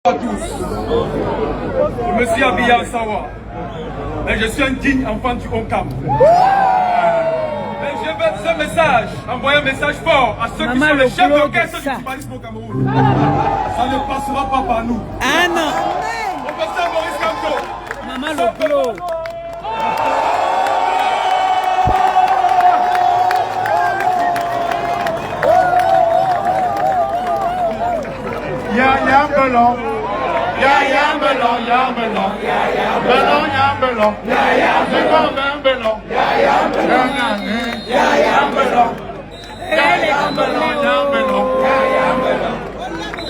À tous, je me suis habillé en Sawa, mais je suis un digne enfant du Okam. Mais je veux ce message, envoyer un message fort à ceux qui sont les chefs d'orchestre du tribalisme au Cameroun. Ça ne passera pas par nous. Ah non. Professeur Maurice Kamto. Maman le gros. Ya melon, ya melon, ya melon, melon, ya melon, c'est comme un melon, ya melon, ya melon,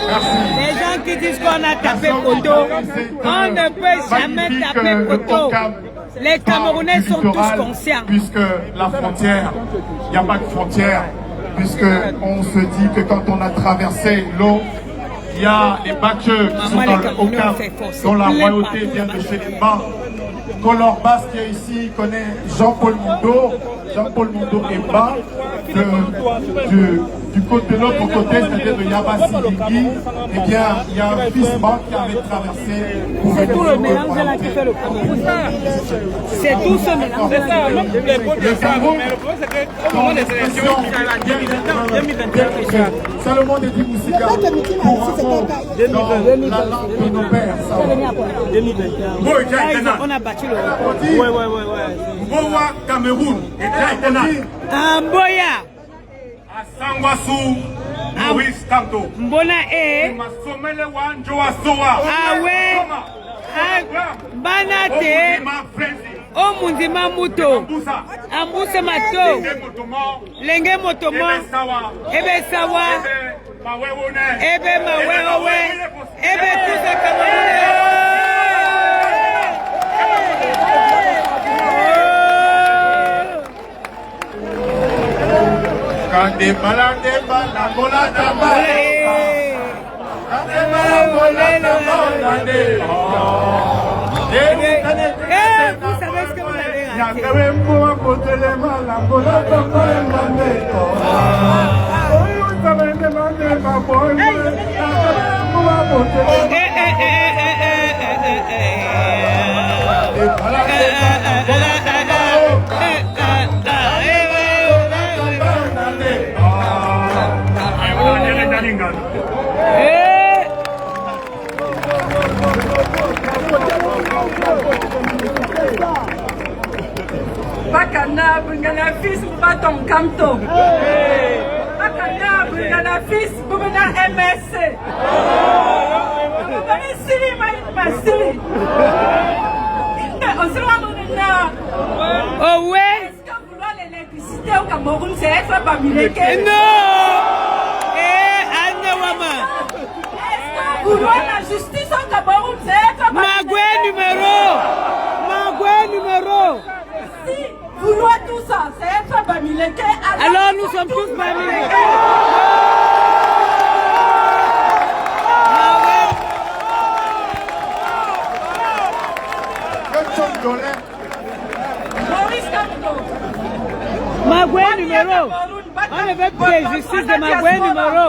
Merci. Les gens qui disent qu'on a tapé Koto, on ne peut jamais taper Koto. Les Camerounais sont tous conscients. Puisque la frontière, il n'y a pas de frontière, puisque on se dit que quand on a traversé l'eau, il y a les Bacheux qui sont dans le Okam, dont la royauté vient de chez les Bas. Color Basse qui est ici connaît Jean-Paul Mundo. Jean-Paul Mundo est bas du côté de l'autre côté, c'est-à-dire de Yabassi Lingui. Eh bien, il y a un fils bas qui avait traversé pour C'est tout le mélange là qui fait le Cameroun. C'est tout ce mélange. C'est ça, le Cameroun, mais le problème c'est que au moment des élections, il y a la 2021. Salomon de Dimoussika pour dans la langue de nos pères. 2021. On a battu le record. Ouais. Mowa Cameroun et Taïtena. Amboya. Asangwasu Maurice Kamto. Mbona Masomele wanjo wa soa. Awe. Banate. O Mundima Muto. Ambuse Mato. Lenge Motomo. Ebe Sawa. Ebe Maweowe. Ebe Tusa Cameroun. Kande balade balagola tambale. Kande balagola tambale. Vous savez ce que vous avez raté. Yakawe mboa potele malagola tambale mande. Oyo tamende mande maboy. Yakawe mboa potele. Bakana bungana fils baton Kamto. Bakana bungana fils bungana MSC. Bungana Siri Masiri. On se rend Oh ouais. Est-ce que vouloir l'électricité au Cameroun, c'est être parmi lesquels? Non. Anne Wama. Est-ce que vouloir la justice au Cameroun, c'est être parmi Magoué numéro. Si vouloir tout ça, c'est être parmi lesquels? Alors nous sommes tous parmi lesquels? Maurice Kamto. Magoué numéro. On ne veut plus de justice de Magoué numéro.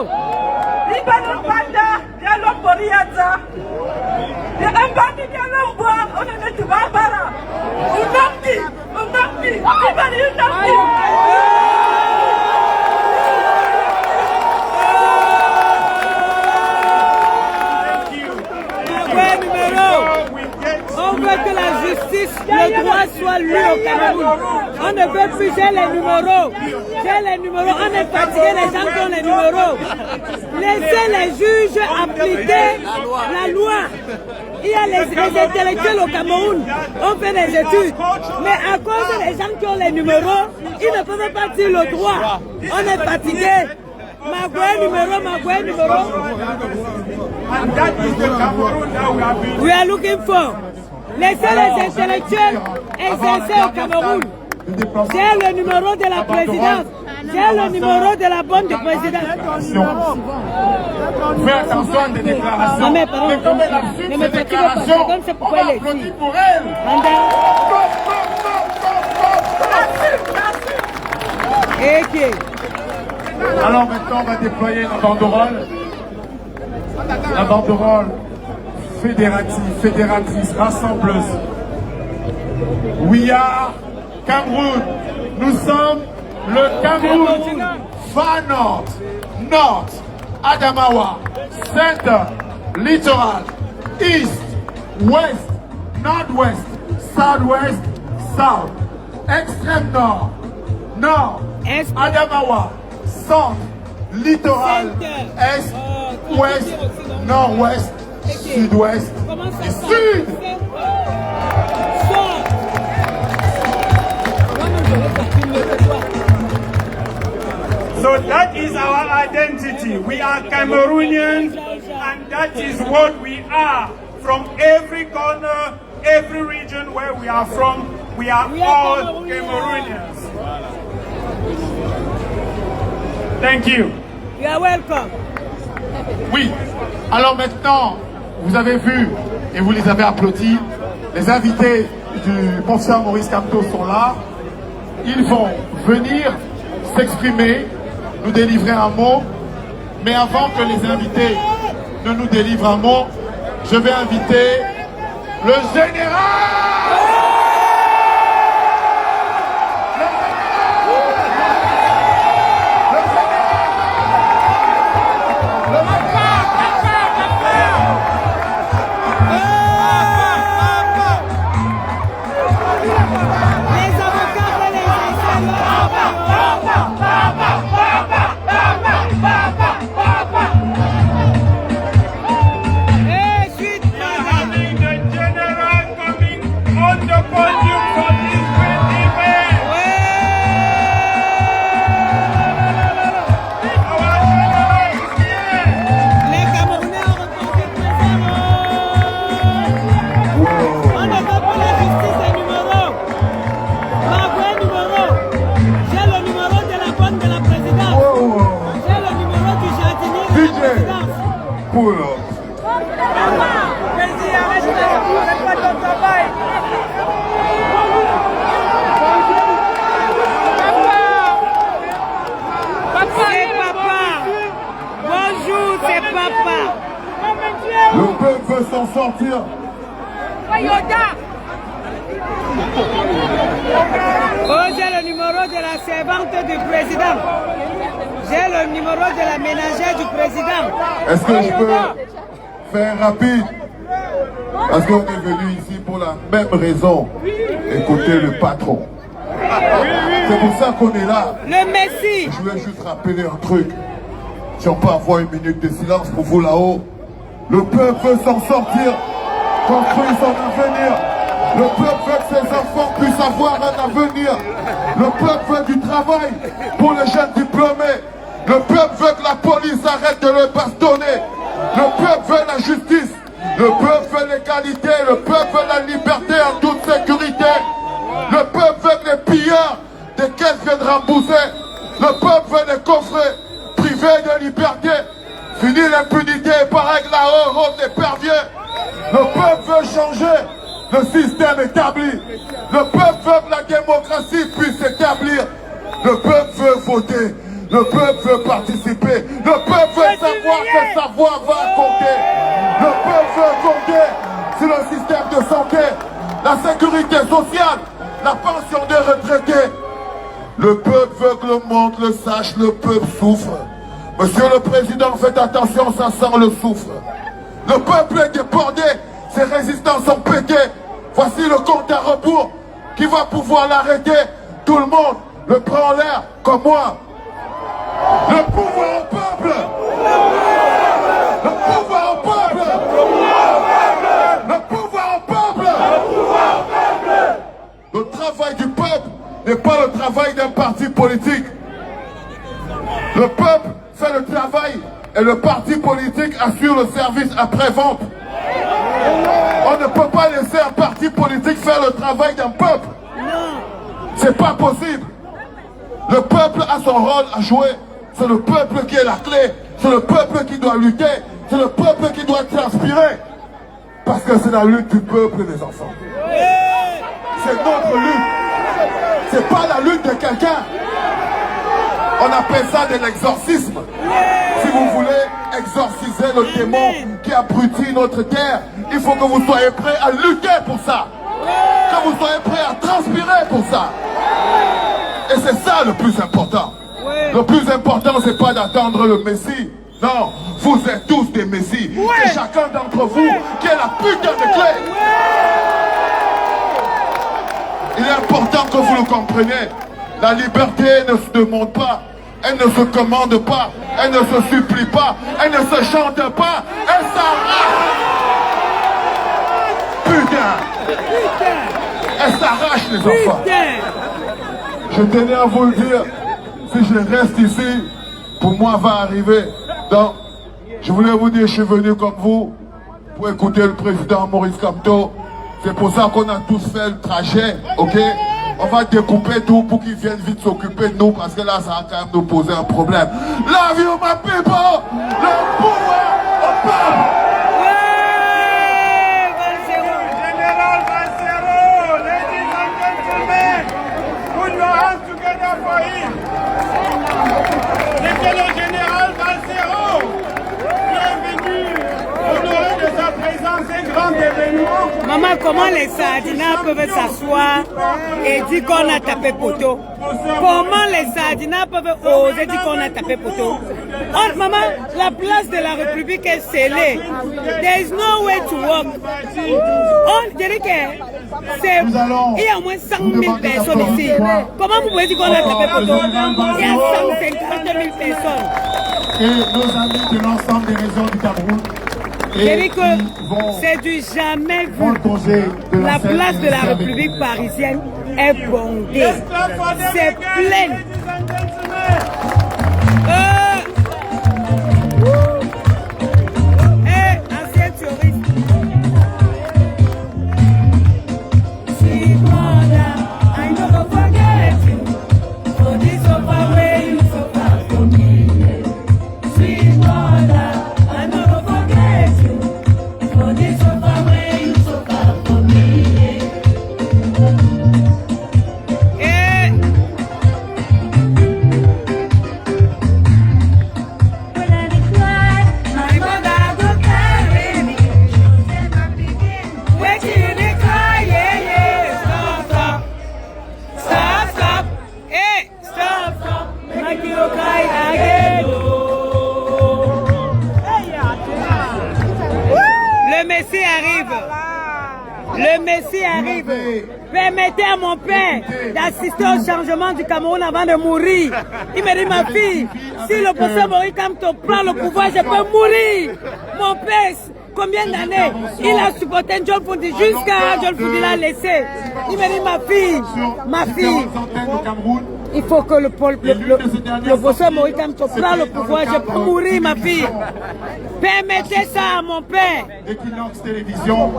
Libano Banda, Diallo Boriaza. Mbandi Diallo Boa, on est de Barbara. Unamdi, Ibani Unamdi. Magoué numéro. On veut que la justice, le droit soit lu au Cameroun. On ne veut plus j'ai les numéros. On est fatigué, les gens qui ont les numéros. Laissez les juges appliquer la loi. Il y a les intellectuels au Cameroun, on fait des études. Mais à cause des gens qui ont les numéros, ils ne peuvent pas dire le droit. On est fatigué. Magoué numéro. We are looking for. Laissez les intellectuels exercer au Cameroun. J'ai le numéro de la présidence. J'ai le numéro de la bonne du président. Fais attention à des déclarations. Non, mais pardon, comme elle a su ne me ces fatigue pas, déclarations, comme c'est on pourquoi elle est applaudit ici. pour elle. Et Alors maintenant, on va déployer la banderole. La banderole fédératrices, rassembleuses. We are Cameroun. Nous sommes le Cameroun. Far North, North, Adamawa, Center, Littoral, East, West, Northwest, Southwest, South, Extrême Nord, Nord, Adamawa, Centre, Littoral, Est, Ouest, Nord-Ouest, Sud-Ouest et Sud. So that is our identity. We are Cameroonians, and that is what we are. From every corner, every region where we are from, we are all Cameroonians. Thank you. You are welcome. Oui, alors maintenant, vous avez vu et vous les avez applaudis, les invités du professeur Maurice Kamto sont là. Ils vont venir s'exprimer, nous délivrer un mot, mais avant que les invités ne nous délivrent un mot, je vais inviter le général! Le peuple veut s'en sortir. Oh, j'ai le numéro de la servante du président. J'ai le numéro de la ménagère du président. Est-ce que je peux faire rapide? Parce qu'on est venu ici pour la même raison. Écouter le patron. C'est pour ça qu'on est là. Le Messie. Je voulais juste rappeler un truc. Si on peut avoir une minute de silence pour vous là-haut. Le peuple veut s'en sortir, construire son avenir. Le peuple veut que ses enfants puissent avoir un avenir. Le peuple veut du travail pour les jeunes diplômés. Le peuple veut que la police arrête de le bastonner. Le peuple veut la justice. Le peuple veut l'égalité. Le peuple veut la liberté en toute sécurité. Le peuple veut que les pilleurs des caisses viennent rembourser. Le peuple veut des coffrets privés de liberté. Fini l'impunité, pareil que la honte des perviers. Le peuple veut changer le système établi. Le peuple veut que la démocratie puisse s'établir. Le peuple veut voter. Le peuple veut participer. Le peuple veut savoir que sa voix va compter. Le peuple veut compter sur le système de santé, la sécurité sociale, la pension des retraités. Le peuple veut que le monde le sache, le peuple souffre. Monsieur le Président, faites attention, ça sent le soufre. Le peuple est débordé, ses résistants sont pétés. Voici le compte à rebours qui va pouvoir l'arrêter. Tout le monde le prend en l'air, comme moi. Le pouvoir au peuple. Le pouvoir au peuple. Le pouvoir au peuple. Le travail du peuple n'est pas le travail d'un parti politique. Le peuple fait le travail et le parti politique assure le service après-vente. On ne peut pas laisser un parti politique faire le travail d'un peuple. C'est pas possible. Le peuple a son rôle à jouer. C'est le peuple qui est la clé. C'est le peuple qui doit lutter. C'est le peuple qui doit transpirer. Parce que c'est la lutte du peuple, les enfants. C'est notre lutte. C'est pas la lutte de quelqu'un. On appelle ça de l'exorcisme. Si vous voulez exorciser le démon qui abrutit notre terre. Il faut que vous soyez prêts à lutter pour ça. Que vous soyez prêts à transpirer pour ça. Et c'est ça le plus important. Le plus important, c'est pas d'attendre le Messie. Non, vous êtes tous des Messies. C'est chacun d'entre vous qui a la putain de clé. Il est important que vous le compreniez. La liberté ne se demande pas. Elle ne se commande pas. Elle ne se supplie pas. Elle ne se chante pas. Elle s'arrache. Putain. Elle s'arrache, les enfants. Je tenais à vous le dire. Si je reste ici, pour moi va arriver. Donc, je voulais vous dire, je suis venu comme vous pour écouter le président Maurice Kamto. C'est pour ça qu'on a tous fait le trajet, ok? On va découper tout pour qu'ils viennent vite s'occuper de nous parce que là, ça va quand même nous poser un problème. Love you, my people! Le pouvoir au peuple! Général Valsero, ladies and gentlemen, put your hands together for him. C'était le général Valsero qui est venu honorer de sa présence un grand événement. Maman, comment les Sardinats peuvent s'asseoir et dire qu'on a tapé poteau? Comment les Sardinats peuvent oser dire qu'on a tapé poteau? Oh, maman, la place de la République est scellée. There is no way to walk. On dirait que c'est... Il y a au moins 100 000 personnes ici. Comment vous pouvez dire qu'on a tapé poteau? Il y a 150 000 personnes. Et nos amis de l'ensemble des régions du Cameroun. J'ai dit que c'est du jamais vu. La place de la République parisienne est bondée. C'est plein. Ancien touriste. I never forget you. For this so far away, you so far from me. Sweet mother, I never forget you. For this so far away, you so far from me. My mother go carry me. Wait till they cry, yeah. Stop. Stop. Hey, stop. Make you cry again. Le Messie arrive. Le Messie arrive. Permettez à mon père d'assister au changement du Cameroun avant de mourir. Il me dit, ma fille, si le professeur Maurice Kamto prend le pouvoir, je peux mourir. Mon père, combien d'années il a supporté John Fundi jusqu'à John Fundi l'a laissé. Il me dit, ma fille, il faut que le professeur Maurice Kamto prenne le pouvoir, je peux mourir, ma fille. Permettez ça à mon père. Equinox Télévision,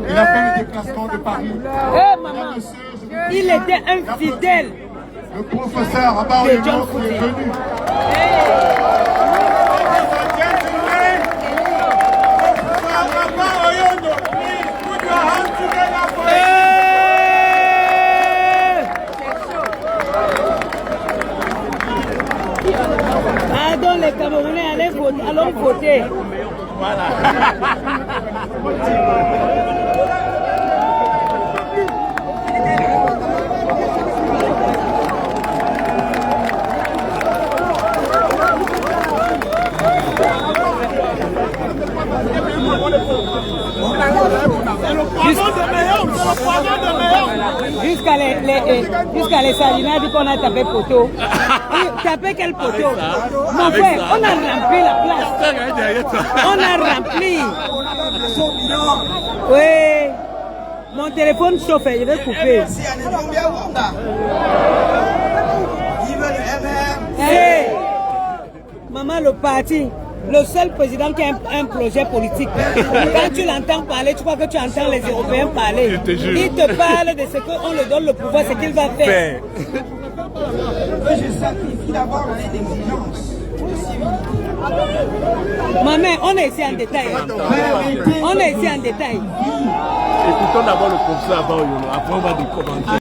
il a fait le déplacement de Paris. Maman, il était un fidèle. Le professeur Abaoyono qui est venu. Pardon, les Camerounais, allons voter. Voilà. Jusqu'à les Sardinats dit qu'on a tapé poteau. Tapé quel poteau? Mon frère, on a rempli la place. On a rempli. Oui. Mon téléphone chauffe, je vais couper. Hey. Maman, le parti. Le seul président qui a un projet politique. Quand tu l'entends parler, tu crois que tu entends les Européens parler. Il te parle de ce qu'on lui donne le pouvoir, ce qu'il va faire. Je sacrifie d'abord l'exigence. Maman, on est ici en détail. On est ici en détail. Écoutons d'abord le professeur Abaoyono, après on va décommander.